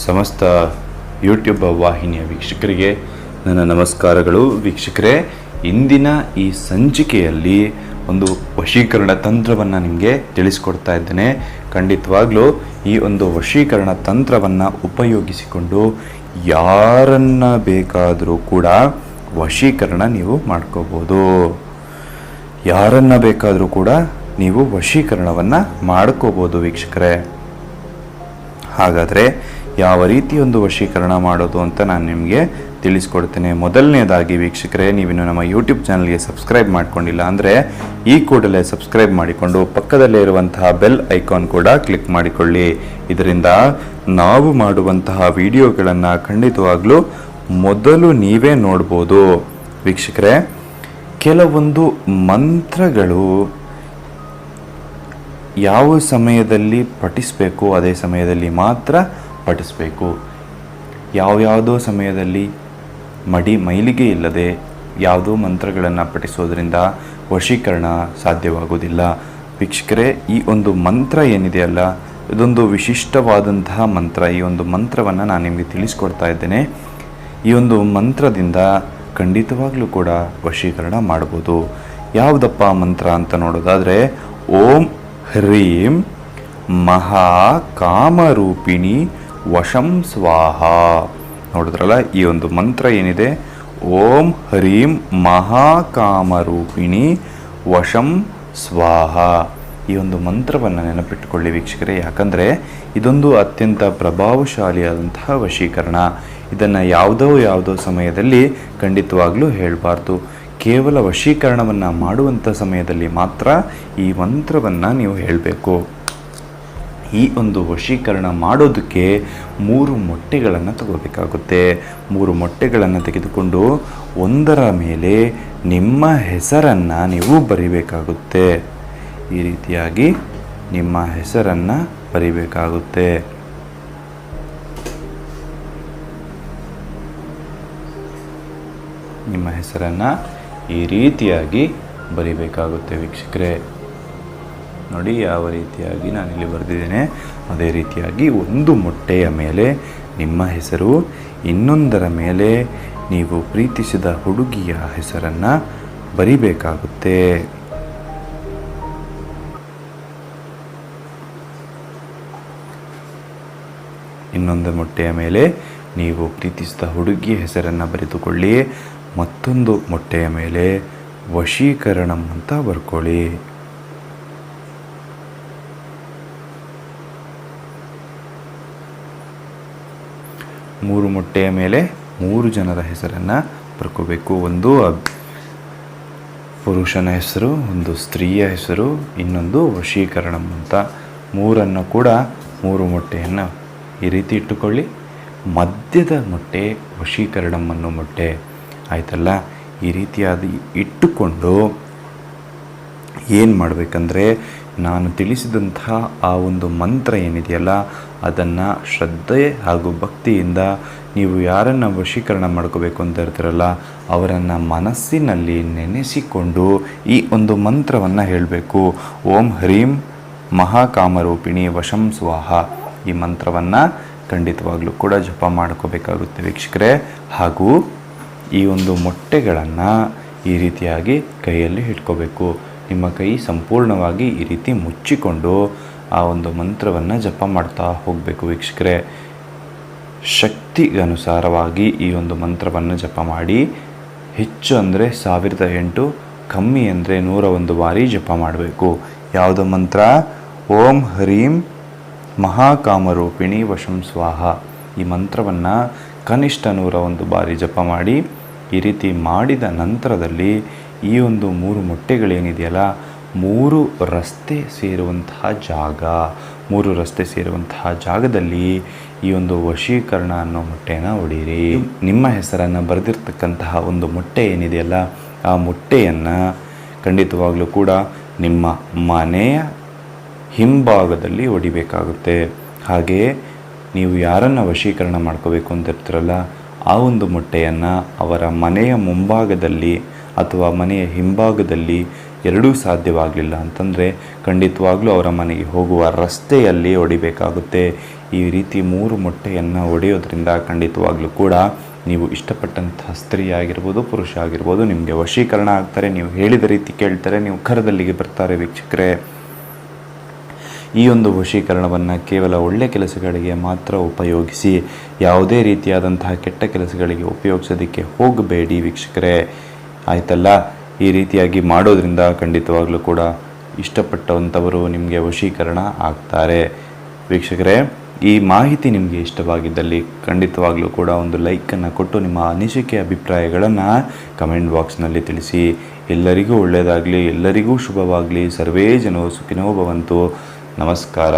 ಸಮಸ್ತ ಯೂಟ್ಯೂಬ್ ವಾಹಿನಿಯ ವೀಕ್ಷಕರಿಗೆ ನನ್ನ ನಮಸ್ಕಾರಗಳು. ವೀಕ್ಷಕರೇ, ಇಂದಿನ ಈ ಸಂಚಿಕೆಯಲ್ಲಿ ಒಂದು ವಶೀಕರಣ ತಂತ್ರವನ್ನು ನಿಮಗೆ ತಿಳಿಸ್ಕೊಡ್ತಾ ಇದ್ದೇನೆ. ಖಂಡಿತವಾಗ್ಲೂ ಈ ಒಂದು ವಶೀಕರಣ ತಂತ್ರವನ್ನು ಉಪಯೋಗಿಸಿಕೊಂಡು ಯಾರನ್ನ ಬೇಕಾದರೂ ಕೂಡ ವಶೀಕರಣ ನೀವು ಮಾಡ್ಕೋಬೋದು. ಯಾರನ್ನ ಬೇಕಾದರೂ ಕೂಡ ನೀವು ವಶೀಕರಣವನ್ನು ಮಾಡ್ಕೋಬೋದು ವೀಕ್ಷಕರೇ. ಹಾಗಾದರೆ ಯಾವ ರೀತಿ ಒಂದು ವಶೀಕರಣ ಮಾಡೋದು ಅಂತ ನಾನು ನಿಮಗೆ ತಿಳಿಸ್ಕೊಡ್ತೇನೆ. ಮೊದಲನೇದಾಗಿ ವೀಕ್ಷಕರೇ, ನೀವಿನ್ನು ನಮ್ಮ ಯೂಟ್ಯೂಬ್ ಚಾನಲ್ಗೆ ಸಬ್ಸ್ಕ್ರೈಬ್ ಮಾಡ್ಕೊಂಡಿಲ್ಲ ಅಂದರೆ ಈ ಕೂಡಲೇ ಸಬ್ಸ್ಕ್ರೈಬ್ ಮಾಡಿಕೊಂಡು ಪಕ್ಕದಲ್ಲೇ ಇರುವಂತಹ ಬೆಲ್ ಐಕಾನ್ ಕೂಡ ಕ್ಲಿಕ್ ಮಾಡಿಕೊಳ್ಳಿ. ಇದರಿಂದ ನಾವು ಮಾಡುವಂತಹ ವಿಡಿಯೋಗಳನ್ನು ಖಂಡಿತವಾಗ್ಲೂ ಮೊದಲು ನೀವೇ ನೋಡ್ಬೋದು. ವೀಕ್ಷಕರೇ, ಕೆಲವೊಂದು ಮಂತ್ರಗಳು ಯಾವ ಸಮಯದಲ್ಲಿ ಪಠಿಸಬೇಕು ಅದೇ ಸಮಯದಲ್ಲಿ ಮಾತ್ರ ಪಠಿಸಬೇಕು. ಯಾವುದೋ ಸಮಯದಲ್ಲಿ ಮೈಲಿಗೆ ಇಲ್ಲದೆ ಯಾವುದೋ ಮಂತ್ರಗಳನ್ನು ಪಠಿಸೋದ್ರಿಂದ ವಶೀಕರಣ ಸಾಧ್ಯವಾಗುವುದಿಲ್ಲ. ವೀಕ್ಷಕರೇ, ಈ ಒಂದು ಮಂತ್ರ ಏನಿದೆಯಲ್ಲ, ಇದೊಂದು ವಿಶಿಷ್ಟವಾದಂತಹ ಮಂತ್ರ. ಈ ಒಂದು ಮಂತ್ರವನ್ನು ನಾನು ನಿಮಗೆ ತಿಳಿಸ್ಕೊಡ್ತಾ ಇದ್ದೇನೆ. ಈ ಒಂದು ಮಂತ್ರದಿಂದ ಖಂಡಿತವಾಗ್ಲೂ ಕೂಡ ವಶೀಕರಣ ಮಾಡ್ಬೋದು. ಯಾವುದಪ್ಪ ಮಂತ್ರ ಅಂತ ನೋಡೋದಾದರೆ, ಓಂ ಹ್ರೀಂ ಮಹಾಕಾಮರೂಪಿಣಿ ವಶಂ ಸ್ವಾಹ. ನೋಡಿದ್ರಲ್ಲ, ಈ ಒಂದು ಮಂತ್ರ ಏನಿದೆ, ಓಂ ಹ್ರೀಂ ಮಹಾಕಾಮರೂಪಿಣಿ ವಶಂ ಸ್ವಾಹ. ಈ ಒಂದು ಮಂತ್ರವನ್ನು ನೆನಪಿಟ್ಟುಕೊಳ್ಳಿ ವೀಕ್ಷಕರೇ. ಯಾಕಂದರೆ ಇದೊಂದು ಅತ್ಯಂತ ಪ್ರಭಾವಶಾಲಿಯಾದಂತಹ ವಶೀಕರಣ. ಇದನ್ನು ಯಾವುದೋ ಸಮಯದಲ್ಲಿ ಖಂಡಿತವಾಗ್ಲೂ ಹೇಳಬಾರ್ದು. ಕೇವಲ ವಶೀಕರಣವನ್ನು ಮಾಡುವಂಥ ಸಮಯದಲ್ಲಿ ಮಾತ್ರ ಈ ಮಂತ್ರವನ್ನು ನೀವು ಹೇಳಬೇಕು. ಈ ಒಂದು ವಶೀಕರಣ ಮಾಡೋದಕ್ಕೆ 3 ಮೊಟ್ಟೆಗಳನ್ನು ತಗೋಬೇಕಾಗುತ್ತೆ. 3 ಮೊಟ್ಟೆಗಳನ್ನು ತೆಗೆದುಕೊಂಡು ಒಂದರ ಮೇಲೆ ನಿಮ್ಮ ಹೆಸರನ್ನು ನೀವು ಬರಿಬೇಕಾಗುತ್ತೆ. ಈ ರೀತಿಯಾಗಿ ನಿಮ್ಮ ಹೆಸರನ್ನು ಬರಿಬೇಕಾಗುತ್ತೆ. ನಿಮ್ಮ ಹೆಸರನ್ನು ಈ ರೀತಿಯಾಗಿ ಬರಿಬೇಕಾಗುತ್ತೆ ವೀಕ್ಷಕರೇ. ನೋಡಿ, ಯಾವ ರೀತಿಯಾಗಿ ನಾನಿಲ್ಲಿ ಬರೆದಿದ್ದೇನೆ ಅದೇ ರೀತಿಯಾಗಿ ಒಂದು ಮೊಟ್ಟೆಯ ಮೇಲೆ ನಿಮ್ಮ ಹೆಸರು, ಇನ್ನೊಂದರ ಮೇಲೆ ನೀವು ಪ್ರೀತಿಸಿದ ಹುಡುಗಿಯ ಹೆಸರನ್ನು ಬರಿಬೇಕಾಗುತ್ತೆ. ಇನ್ನೊಂದು ಮೊಟ್ಟೆಯ ಮೇಲೆ ನೀವು ಪ್ರೀತಿಸಿದ ಹುಡುಗಿಯ ಹೆಸರನ್ನು ಬರೆದುಕೊಳ್ಳಿ. ಮತ್ತೊಂದು ಮೊಟ್ಟೆಯ ಮೇಲೆ ವಶೀಕರಣಂ ಅಂತ ಬರ್ಕೊಳ್ಳಿ. ಮೂರು ಮೊಟ್ಟೆಯ ಮೇಲೆ 3 ಜನರ ಹೆಸರನ್ನು ಬರ್ಕೋಬೇಕು. ಒಂದು ಪುರುಷನ ಹೆಸರು, ಒಂದು ಸ್ತ್ರೀಯ ಹೆಸರು, ಇನ್ನೊಂದು ವಶೀಕರಣಂ ಅಂತ. 3 ಕೂಡ 3 ಮೊಟ್ಟೆಯನ್ನು ಈ ರೀತಿ ಇಟ್ಟುಕೊಳ್ಳಿ. ಮಧ್ಯದ ಮೊಟ್ಟೆ ವಶೀಕರಣಂ ಅನ್ನೋ ಮೊಟ್ಟೆ ಆಯ್ತಲ್ಲ. ಈ ರೀತಿಯಾಗಿ ಇಟ್ಟುಕೊಂಡು ಏನು ಮಾಡಬೇಕಂದ್ರೆ, ನಾನು ತಿಳಿಸಿದಂತಹ ಆ ಒಂದು ಮಂತ್ರ ಏನಿದೆಯಲ್ಲ, ಅದನ್ನು ಶ್ರದ್ಧೆ ಹಾಗೂ ಭಕ್ತಿಯಿಂದ ನೀವು ಯಾರನ್ನು ವಶೀಕರಣ ಮಾಡ್ಕೋಬೇಕು ಅಂತ ಇರ್ತೀರಲ್ಲ, ಅವರನ್ನು ಮನಸ್ಸಿನಲ್ಲಿ ನೆನೆಸಿಕೊಂಡು ಈ ಒಂದು ಮಂತ್ರವನ್ನು ಹೇಳಬೇಕು. ಓಂ ಹ್ರೀಂ ಮಹಾಕಾಮರೂಪಿಣಿ ವಶಂ ಸ್ವಾಹ. ಈ ಮಂತ್ರವನ್ನು ಖಂಡಿತವಾಗ್ಲೂ ಕೂಡ ಜಪ ಮಾಡ್ಕೋಬೇಕಾಗುತ್ತೆ ವೀಕ್ಷಕರೇ. ಹಾಗೂ ಈ ಒಂದು ಮೊಟ್ಟೆಗಳನ್ನು ಈ ರೀತಿಯಾಗಿ ಕೈಯಲ್ಲಿ ಇಟ್ಕೋಬೇಕು. ನಿಮ್ಮ ಕೈ ಸಂಪೂರ್ಣವಾಗಿ ಈ ರೀತಿ ಮುಚ್ಚಿಕೊಂಡು ಆ ಒಂದು ಮಂತ್ರವನ್ನು ಜಪ ಮಾಡ್ತಾ ಹೋಗಬೇಕು ವೀಕ್ಷಕರೇ. ಶಕ್ತಿಗನುಸಾರವಾಗಿ ಈ ಒಂದು ಮಂತ್ರವನ್ನು ಜಪ ಮಾಡಿ. ಹೆಚ್ಚು ಅಂದರೆ 1008, ಕಮ್ಮಿ ಅಂದರೆ 101 ಬಾರಿ ಜಪ ಮಾಡಬೇಕು. ಯಾವುದೋ ಮಂತ್ರ? ಓಂ ಹ್ರೀಂ ಮಹಾಕಾಮರೂಪಿಣಿ ವಶಂ ಸ್ವಾಹ. ಈ ಮಂತ್ರವನ್ನು ಕನಿಷ್ಠ 101 ಬಾರಿ ಜಪ ಮಾಡಿ. ಈ ರೀತಿ ಮಾಡಿದ ನಂತರದಲ್ಲಿ ಈ ಒಂದು 3 ಮೊಟ್ಟೆಗಳೇನಿದೆಯಲ್ಲ, 3 ರಸ್ತೆ ಸೇರುವಂತಹ ಜಾಗದಲ್ಲಿ ಈ ಒಂದು ವಶೀಕರಣ ಅನ್ನೋ ಮೊಟ್ಟೆನ ಹೊಡೀರಿ. ನಿಮ್ಮ ಹೆಸರನ್ನು ಬರೆದಿರ್ತಕ್ಕಂತಹ ಒಂದು ಮೊಟ್ಟೆ ಏನಿದೆಯಲ್ಲ, ಆ ಮೊಟ್ಟೆಯನ್ನು ಖಂಡಿತವಾಗ್ಲೂ ಕೂಡ ನಿಮ್ಮ ಮನೆಯ ಹಿಂಭಾಗದಲ್ಲಿ ಹೊಡಿಬೇಕಾಗುತ್ತೆ. ಹಾಗೆಯೇ ನೀವು ಯಾರನ್ನು ವಶೀಕರಣ ಮಾಡ್ಕೋಬೇಕು ಅಂತ ಇರ್ತೀರಲ್ಲ, ಆ ಒಂದು ಮೊಟ್ಟೆಯನ್ನು ಅವರ ಮನೆಯ ಮುಂಭಾಗದಲ್ಲಿ ಅಥವಾ ಮನೆಯ ಹಿಂಭಾಗದಲ್ಲಿ ಎರಡೂ ಸಾಧ್ಯವಾಗಲಿಲ್ಲ ಅಂತಂದರೆ ಖಂಡಿತವಾಗ್ಲೂ ಅವರ ಮನೆಗೆ ಹೋಗುವ ರಸ್ತೆಯಲ್ಲಿ ಹೊಡಿಬೇಕಾಗುತ್ತೆ. ಈ ರೀತಿ 3 ಮೊಟ್ಟೆಯನ್ನು ಒಡೆಯೋದ್ರಿಂದ ಖಂಡಿತವಾಗ್ಲೂ ಕೂಡ ನೀವು ಇಷ್ಟಪಟ್ಟಂತಹ ಸ್ತ್ರೀ ಆಗಿರ್ಬೋದು, ಪುರುಷ ಆಗಿರ್ಬೋದು, ನಿಮಗೆ ವಶೀಕರಣ ಆಗ್ತಾರೆ, ನೀವು ಹೇಳಿದ ರೀತಿ ಕೇಳ್ತಾರೆ, ನೀವು ಕರದಲ್ಲಿಗೆ ಬರ್ತಾರೆ ವೀಕ್ಷಕರೇ. ಈ ಒಂದು ವಶೀಕರಣವನ್ನು ಕೇವಲ ಒಳ್ಳೆಯ ಕೆಲಸಗಳಿಗೆ ಮಾತ್ರ ಉಪಯೋಗಿಸಿ, ಯಾವುದೇ ರೀತಿಯಾದಂತಹ ಕೆಟ್ಟ ಕೆಲಸಗಳಿಗೆ ಉಪಯೋಗಿಸೋದಕ್ಕೆ ಹೋಗಬೇಡಿ ವೀಕ್ಷಕರೇ, ಆಯ್ತಲ್ಲ. ಈ ರೀತಿಯಾಗಿ ಮಾಡೋದ್ರಿಂದ ಖಂಡಿತವಾಗ್ಲೂ ಕೂಡ ಇಷ್ಟಪಟ್ಟಂಥವರು ನಿಮಗೆ ವಶೀಕರಣ ಆಗ್ತಾರೆ ವೀಕ್ಷಕರೇ. ಈ ಮಾಹಿತಿ ನಿಮಗೆ ಇಷ್ಟವಾಗಿದ್ದಲ್ಲಿ ಖಂಡಿತವಾಗ್ಲೂ ಕೂಡ ಒಂದು ಲೈಕನ್ನು ಕೊಟ್ಟು ನಿಮ್ಮ ಅನಿಸಿಕೆ ಅಭಿಪ್ರಾಯಗಳನ್ನು ಕಮೆಂಟ್ ಬಾಕ್ಸ್ನಲ್ಲಿ ತಿಳಿಸಿ. ಎಲ್ಲರಿಗೂ ಒಳ್ಳೆಯದಾಗಲಿ, ಎಲ್ಲರಿಗೂ ಶುಭವಾಗಲಿ. ಸರ್ವೇ ಜನೋ ಸುಖಿನೋ ಭವಂತು. ನಮಸ್ಕಾರ.